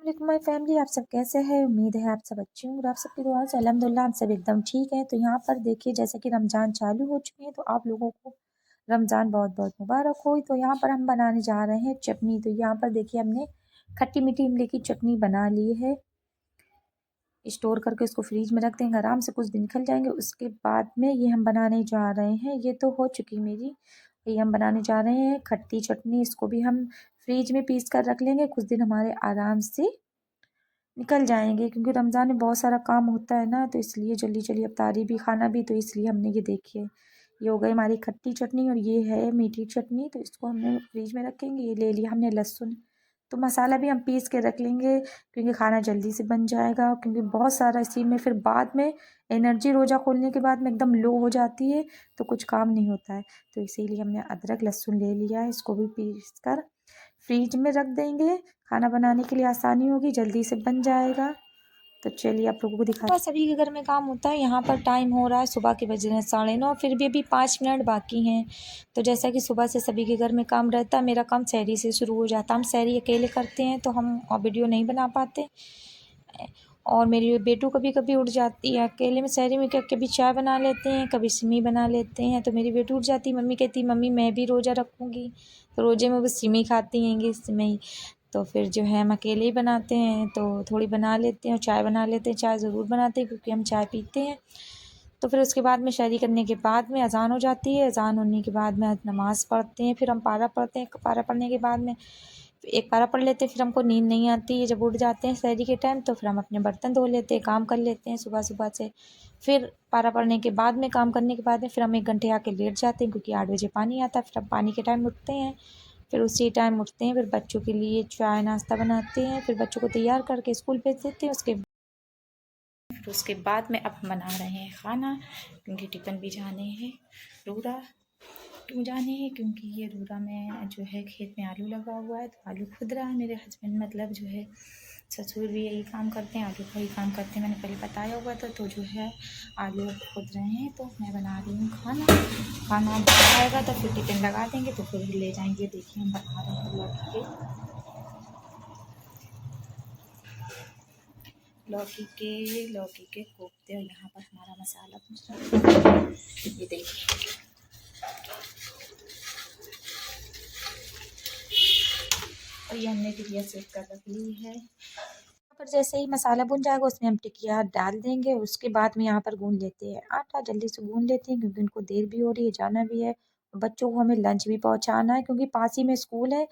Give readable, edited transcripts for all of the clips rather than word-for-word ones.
My family, आप सब कैसे हैं? उम्मीद है आप सब अच्छे होंगे और आप सबकी दुआ से अल्हम्दुलिल्लाह हम सब एकदम ठीक हैं। तो यहाँ पर देखिए, जैसे कि रमज़ान चालू हो चुके हैं, तो आप लोगों को रमज़ान बहुत-बहुत मुबारक हो। तो यहाँ पर हम बनाने जा रहे हैं चटनी। तो यहाँ पर देखिए, हमने खट्टी मीठी इमली की चटनी बना ली है। स्टोर करके उसको फ्रिज में रख देंगे, आराम से कुछ दिन निकल जाएंगे। उसके बाद में ये हम बनाने जा रहे हैं, ये तो हो चुकी मेरी, ये हम बनाने जा रहे हैं खट्टी चटनी। इसको भी हम फ्रिज में पीस कर रख लेंगे, कुछ दिन हमारे आराम से निकल जाएंगे, क्योंकि रमज़ान में बहुत सारा काम होता है ना, तो इसलिए जल्दी जल्दी अफ्तारी भी खाना भी, तो इसलिए हमने ये देखिए, ये हो गई हमारी खट्टी चटनी और ये है मीठी चटनी। तो इसको हमने फ्रिज में रखेंगे। ये ले लिया हमने लहसुन, तो मसाला भी हम पीस के रख लेंगे, क्योंकि खाना जल्दी से बन जाएगा। क्योंकि बहुत सारा इसी में फिर बाद में एनर्जी रोज़ा खोलने के बाद में एकदम लो हो जाती है, तो कुछ काम नहीं होता है। तो इसीलिए हमने अदरक लहसुन ले लिया है, इसको भी पीस कर फ्रिज में रख देंगे। खाना बनाने के लिए आसानी होगी, जल्दी से बन जाएगा। तो चलिए आप लोगों को दिखा, सभी के घर में काम होता है। यहाँ पर टाइम हो रहा है, सुबह के बज रहे हैं 9:30, फिर भी अभी 5 मिनट बाकी हैं। तो जैसा कि सुबह से सभी के घर में काम रहता है, मेरा काम सहरी से शुरू हो जाता है। हम सहरी अकेले करते हैं, तो हम वीडियो नहीं बना पाते। और मेरी बेटू कभी कभी उठ जाती है अकेले में सहरी में, क्या कभी चाय बना लेते हैं, कभी सिमी बना लेते हैं। तो मेरी बेटू उठ जाती, मम्मी कहती मम्मी मैं भी रोज़ा रखूँगी। तो रोज़े में वो सिमी खाती हैंगी, सिमई। तो फिर जो है हम अकेले ही बनाते हैं, तो थोड़ी बना लेते हैं और चाय बना लेते हैं। चाय ज़रूर बनाते हैं, क्योंकि हम चाय पीते हैं। तो फिर उसके बाद में सहरी करने के बाद में अज़ान हो जाती है। अज़ान होने के बाद में नमाज़ पढ़ते हैं, फिर हम पारा पढ़ते हैं। पारा पढ़ने के बाद में एक पारा पढ़ लेते हैं, फिर हमको नींद नहीं आती है जब उठ जाते हैं सहरी के टाइम, तो फिर हम अपने बर्तन धो लेते हैं, काम कर लेते हैं सुबह सुबह से। फिर पारा पढ़ने के बाद में, काम करने के बाद में, फिर हम 1 घंटे आके लेट जाते हैं, क्योंकि 8 बजे पानी आता है। फिर हम पानी के टाइम उठते हैं, फिर उसी टाइम उठते हैं, फिर बच्चों के लिए चाय नाश्ता बनाते हैं, फिर बच्चों को तैयार करके स्कूल भेज देते हैं। उसके बाद में अब हम बना रहे हैं खाना, क्योंकि टिफ़िन भी जाने हैं रूरा, क्यों जाने हैं, क्योंकि ये रूरा में जो है खेत में आलू लगा हुआ है, तो आलू खुद रहा है। मेरे हस्बैंड मतलब जो है ससुर भी यही काम करते हैं, आलू का ही काम करते हैं, मैंने पहले बताया हुआ था। तो जो है आलू खुद रहे हैं, तो मैं बना रही हूँ खाना। खाना बन जाएगा तो फिर टिफ़िन लगा देंगे, तो फिर ले जाएंगे। देखिए हम बना रहे हैं लौकी के कोफ्ते, और यहाँ पर हमारा मसाला भून रहा है, ये देखिए। और ये हमने टिकिया सेक कर रख ली है। यहाँ पर जैसे ही मसाला भुन जाएगा, उसमें हम टिकिया डाल देंगे। उसके बाद में यहाँ पर गूंद लेते हैं आटा, जल्दी से गूंद लेते हैं, क्योंकि उनको देर भी हो रही है, जाना भी है। बच्चों को हमें लंच भी पहुँचाना है, क्योंकि पास ही में स्कूल है।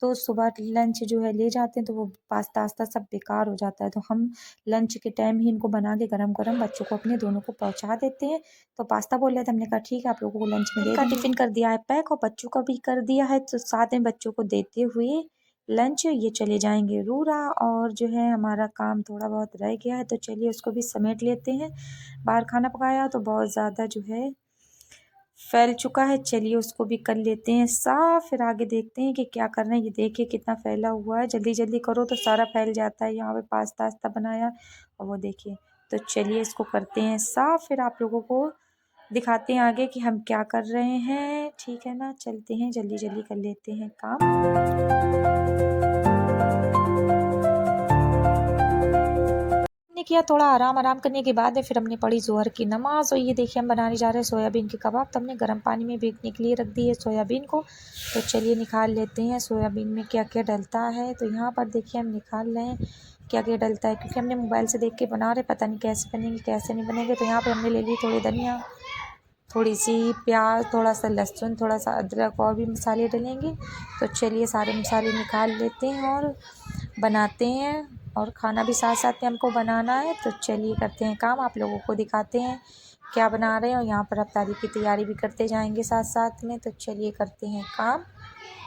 तो सुबह लंच जो है ले जाते हैं, तो वो पास्ता वास्ता सब बेकार हो जाता है। तो हम लंच के टाइम ही इनको बना के गरम गरम बच्चों को अपने दोनों को पहुँचा देते हैं। तो पास्ता बोल रहे थे, हमने कहा ठीक है आप लोगों को लंच में दे देंगे। टिफ़िन कर दिया है पैक, और बच्चों का भी कर दिया है, तो साथ में बच्चों को देते हुए लंच ये चले जाएंगे रूरा। और जो है हमारा काम थोड़ा बहुत रह गया है, तो चलिए उसको भी समेट लेते हैं। बाहर खाना पकाया तो बहुत ज़्यादा जो है फैल चुका है, चलिए उसको भी कर लेते हैं साफ़। फिर आगे देखते हैं कि क्या करना है। ये देखिए कितना फैला हुआ है, जल्दी जल्दी करो तो सारा फैल जाता है। यहाँ पे पास्ता वास्ता बनाया, और वो देखिए। तो चलिए इसको करते हैं साफ़, फिर आप लोगों को दिखाते हैं आगे कि हम क्या कर रहे हैं। ठीक है ना, चलते हैं, जल्दी जल्दी कर लेते हैं काम। हमने किया थोड़ा आराम करने के बाद फिर हमने पढ़ी ज़ोहर की नमाज़। और ये देखिए हम बनाने जा रहे हैं सोयाबीन के कबाब। तो हमने गर्म पानी में भीगने के लिए रख दी है सोयाबीन को। तो चलिए निकाल लेते हैं सोयाबीन में क्या क्या डलता है। तो यहाँ पर देखिए हम निकाल रहे हैं क्या क्या डलता है, क्योंकि हमने मोबाइल से देख के बना रहे, पता नहीं कैसे बनेंगे कैसे नहीं बनेंगे। तो यहाँ पर हमने ले ली थोड़ी धनिया, थोड़ी सी प्याज, थोड़ा सा लहसुन, थोड़ा सा अदरक, और भी मसाले डलेंगे। तो चलिए सारे मसाले निकाल लेते हैं और बनाते हैं। और खाना भी साथ साथ में हमको बनाना है। तो चलिए करते हैं काम, आप लोगों को दिखाते हैं क्या बना रहे हैं। और यहाँ पर अफ्तारी की तैयारी भी करते जाएंगे साथ साथ में। तो चलिए करते हैं काम।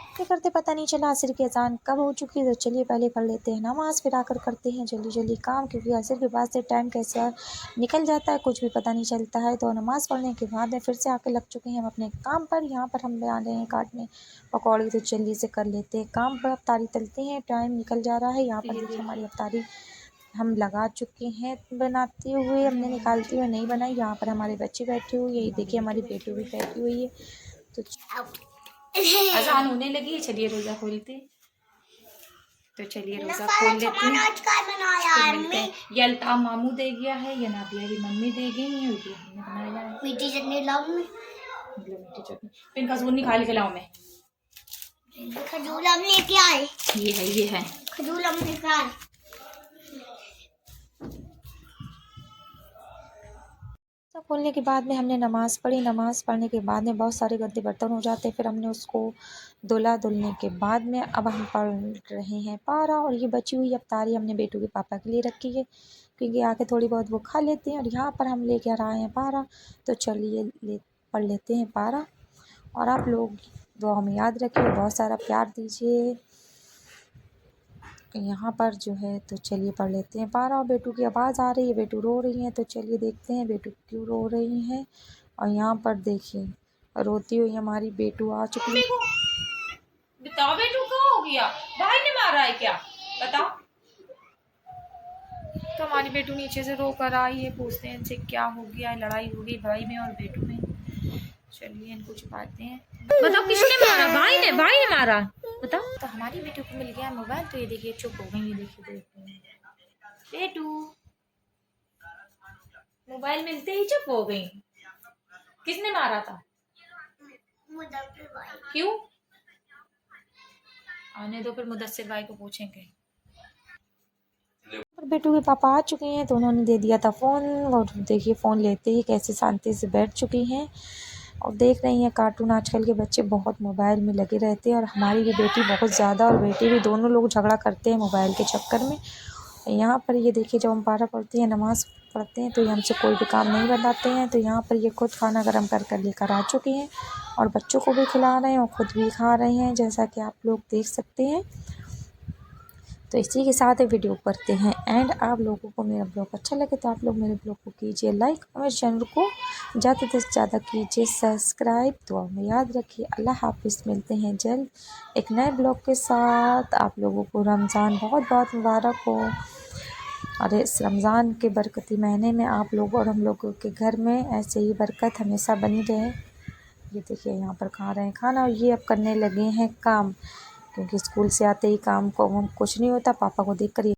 करते करते पता नहीं चला असर की अज़ान कब हो चुकी है। तो चलिए पहले पढ़ लेते हैं नमाज़, फिर आकर करते हैं जल्दी जल्दी काम, क्योंकि असर के बाद से टाइम कैसे निकल जाता है कुछ भी पता नहीं चलता है। तो नमाज़ पढ़ने के बाद में फिर से आकर लग चुके हैं हम अपने काम पर। यहाँ पर हम बना रहे हैं काटने पकौड़े, तो जल्दी से कर लेते हैं काम पर। अफ्तारी तलते हैं, टाइम निकल जा रहा है। यहाँ पर देखिए हमारी अफ्तारी हम लगा चुके हैं बनाते हुए, हमने निकालते हुए नहीं बनाई। यहाँ पर हमारे बच्चे बैठे हुए, यही देखिए हमारी बेटी भी बैठी हुई है। तो अज़ान होने लगी है, चलिए रोज़ा खोलते। तो चलिए रोजा खोल लेते हैं। ये अल्ताफ मामू दे गया है, ये नाबिया की मम्मी दे गई है, ये हमने बनाया है। मीठी चटनी लाऊं मैं? मीठी चटनी फिर खजूर निकाल के लाऊं मैं? खजूर हम लेके आए। ये है खजूर हम लेके आए। खोलने के बाद में हमने नमाज़ पढ़ी। नमाज़ पढ़ने के बाद में बहुत सारे गंदे बर्तन हो जाते हैं, फिर हमने उसको धुलने के बाद में अब हम पढ़ रहे हैं पारा। और ये बची हुई अफ्तारी हमने बेटू के पापा के लिए रखी है, क्योंकि आके थोड़ी बहुत वो खा लेते हैं। और यहाँ पर हम लेकर आए हैं पारा, तो चलिए पढ़ लेते हैं पारा। और आप लोग दुआ में याद रखिए, बहुत सारा प्यार दीजिए यहाँ पर जो है। तो चलिए पढ़ लेते हैं पारा। और बेटू की आवाज़ आ रही है, बेटू रो रही हैं, तो चलिए देखते हैं बेटू क्यों रो रही हैं। और यहाँ पर देखिए रोती हुई हमारी बेटू आ चुकी है। बताओ बेटू क्या हो गया, भाई ने मारा है क्या, बताओ। तो हमारी बेटू नीचे से रो कर आई है, पूछते हैं इनसे क्या हो गया, लड़ाई हो गई भाई में और बेटू में। चलिए इनको छुपाते हैं। बताओ किसने मारा, भाई ने मारा, बताओ। तो हमारी बेटू को मिल गया मोबाइल, तो ये देखिए चुप हो गई। ये देखिए बेटू मोबाइल मिलते ही चुप हो गई। किसने मारा था, क्यों? आने दो, फिर मुदस्सिर भाई को पूछेंगे। और बेटू के पापा आ चुके हैं, तो उन्होंने दे दिया था फ़ोन। और देखिए फ़ोन लेते ही कैसे शांति से बैठ चुकी हैं और देख रही हैं कार्टून। आजकल के बच्चे बहुत मोबाइल में लगे रहते हैं, और हमारी भी बेटी बहुत ज़्यादा और बेटी भी, दोनों लोग झगड़ा करते हैं मोबाइल के चक्कर में। यहाँ पर ये देखिए जब हम पारा पढ़ते हैं, नमाज़ पढ़ते हैं, तो ये हमसे कोई भी काम नहीं बताते हैं। तो यहाँ पर ये खुद खाना गर्म कर लेकर आ चुकी हैं, और बच्चों को भी खिला रहे हैं और ख़ुद भी खा रहे हैं, जैसा कि आप लोग देख सकते हैं। तो इसी के साथ वीडियो करते हैं एंड। आप लोगों को मेरा ब्लॉग अच्छा लगे तो आप लोग मेरे ब्लॉग को कीजिए लाइक, और मेरे चैनल को ज़्यादा से ज़्यादा कीजिए सब्सक्राइब। तो में याद रखिए। अल्लाह हाफिज़, मिलते हैं जल्द एक नए ब्लॉग के साथ। आप लोगों को रमज़ान बहुत बहुत मुबारक हो, और इस रमज़ान के बरकती महीने में आप लोग और हम लोगों के घर में ऐसे ही बरकत हमेशा बनी रहे। ये देखिए यहाँ पर खा रहे हैं खाना, और ये अब करने लगे हैं काम, क्योंकि स्कूल से आते ही काम को कुछ नहीं होता। पापा को देख कर